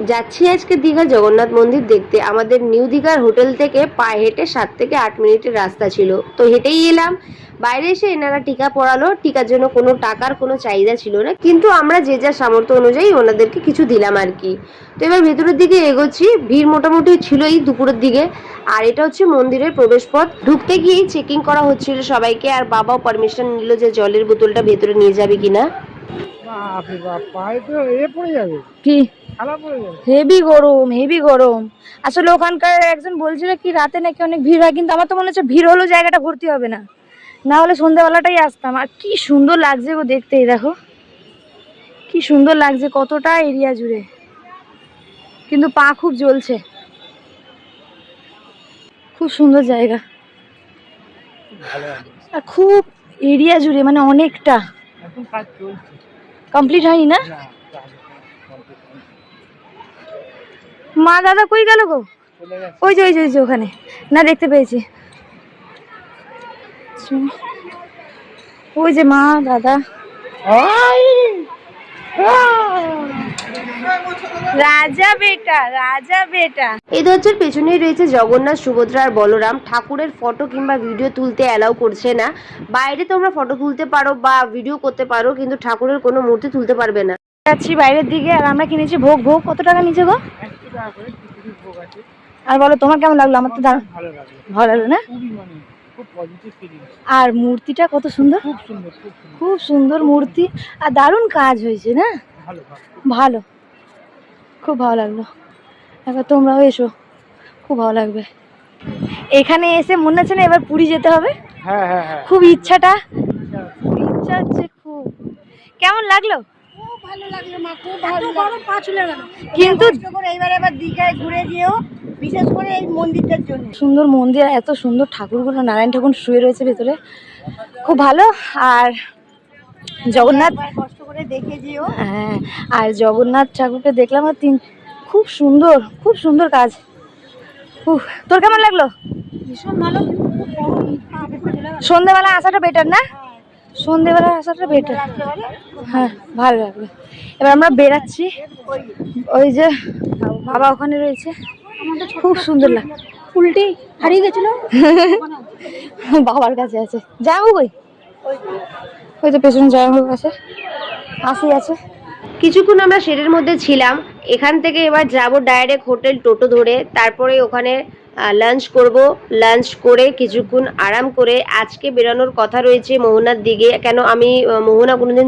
যাচ্ছি আজকে দীঘা জগন্নাথ মন্দির দেখতে। আমাদের নিউ দীঘার হোটেল থেকে পায়ে হেঁটে 7 থেকে 8 মিনিটের রাস্তা ছিল, তো হেঁটেই এলাম। বাইরে এসে এনারা টিকা পড়ালো। টিকার জন্য কোনো টাকার কোনো চাহিদা ছিল না, কিন্তু আমরা যে যার সামর্থ্য অনুযায়ী ওনাদেরকে কিছু দিলাম আর কি। তো এবার ভেতরের দিকে এগোচ্ছি। ভিড় মোটামুটি ছিলই দুপুরের দিকে। আর এটা হচ্ছে মন্দিরের প্রবেশ পথ। ঢুকতে গিয়েই চেকিং করা হচ্ছিল সবাইকে, আর বাবাও পারমিশন নিল যে জলের বোতলটা ভেতরে নিয়ে যাবে কিনা। বাপরে বাপ, পায়ে তো পড়ে যাবে, কি খারাপ পড়ে যাবে। হেভি গরম, হেভি গরম। আসলে ওখানকার একজন বলছিল কি রাতে নাকি অনেক ভিড় হয়, কিন্তু আমার তো মনে হচ্ছে ভিড় হলেও জায়গাটা ভর্তি হবে না, না হলে সন্ধ্যাবেলাটাই আসতাম। আর কি সুন্দর লাগছে গো দেখতে, এই দেখো কি সুন্দর লাগছে, কতটা এরিয়া জুড়ে, কিন্তু পা খুব জ্বলছে। খুব সুন্দর জায়গা, আর খুব এরিয়া জুড়ে, মানে অনেকটা। এখন কাজ চলছে, কমপ্লিট হয়নি না? মা দাদা কই গেল গো? ওই যে ওই যে ওই যে ওখানে, না দেখতে পেয়েছি। ওই যে মা দাদা। রাজা বেটা, রাজা বেটা। এই দরজার পেছনেই রয়েছে জগন্নাথ, সুভদ্রা আর বলরাম। ঠাকুরের ফটো কিংবা ভিডিও তুলতে অ্যালাউ করছে না। বাইরে তোমরা ফটো তুলতে পারো বা ভিডিও করতে পারো, কিন্তু ঠাকুরের কোনো মূর্তি তুলতে পারবে না। যাচ্ছি বাইরের দিকে, আর আমরা কিনেছি ভোগ। ভোগ কত টাকা নিচে গো? আর বলো তোমার কেমন লাগলো? আমার তো দারুণ ভালো লাগলো, ভালো লাগলো না? খুব পজিটিভ ফিলিংস। আর মূর্তিটা কত সুন্দর, খুব সুন্দর, খুব সুন্দর, খুব সুন্দর মূর্তি, আর দারুণ কাজ হয়েছে না? ভালো ভালো, খুব ভালো লাগলো। এবার তোমরাও এসো, খুব ভালো লাগবে। এখানে এসে মনে হচ্ছে না এবার পুরী যেতে হবে? হ্যাঁ হ্যাঁ হ্যাঁ, খুব ইচ্ছাটা, ইচ্ছা হচ্ছে খুব। কেমন লাগলো? ভালো লাগলো মা, খুব ভালো লাগলো। পা চলে গেল, কিন্তু এইবার এবার দীঘায় ঘুরে যেও, বিশেষ করে এই মন্দিরটার জন্য। সুন্দর মন্দির, আর এত সুন্দর ঠাকুরগুলো, নারায়ণ ঠাকুর শুয়ে রয়েছে ভেতরে, খুব ভালো। আর জগন্নাথ, কষ্ট করে দেখে যেও। হ্যাঁ, আর জগন্নাথ ঠাকুরকে দেখলাম, আর খুব সুন্দর, খুব সুন্দর কাজ। তোর কেমন লাগলো? ভীষণ ভালো, খুব গরম, সন্ধ্যেবেলা আসাটা বেটার না? সন্ধ্যেবেলা আসাটা বেটার। হ্যাঁ, ভালো লাগলো। এবার আমরা বেরাচ্ছি। ওই যে বাবা ওখানে রয়েছে, খুব সুন্দর লাগে। উল্টি হারিয়ে গেছিল। বাবার কাছে আছে। যাবো কই? ওই তো পেছনে জামাইবাবুর কাছে আসি আছে। কিছুক্ষণ আমরা শেডের মধ্যে ছিলাম। এখান থেকে এবার যাব ডাইরেক্ট হোটেল টোটো ধরে, তারপরে ওখানে লাঞ্চ করব। লাঞ্চ করে কিছুক্ষণ আরাম করে আজকে বেরোনোর কথা রয়েছে মোহনার দিকে। কেন আমি মোহনা কোনোদিন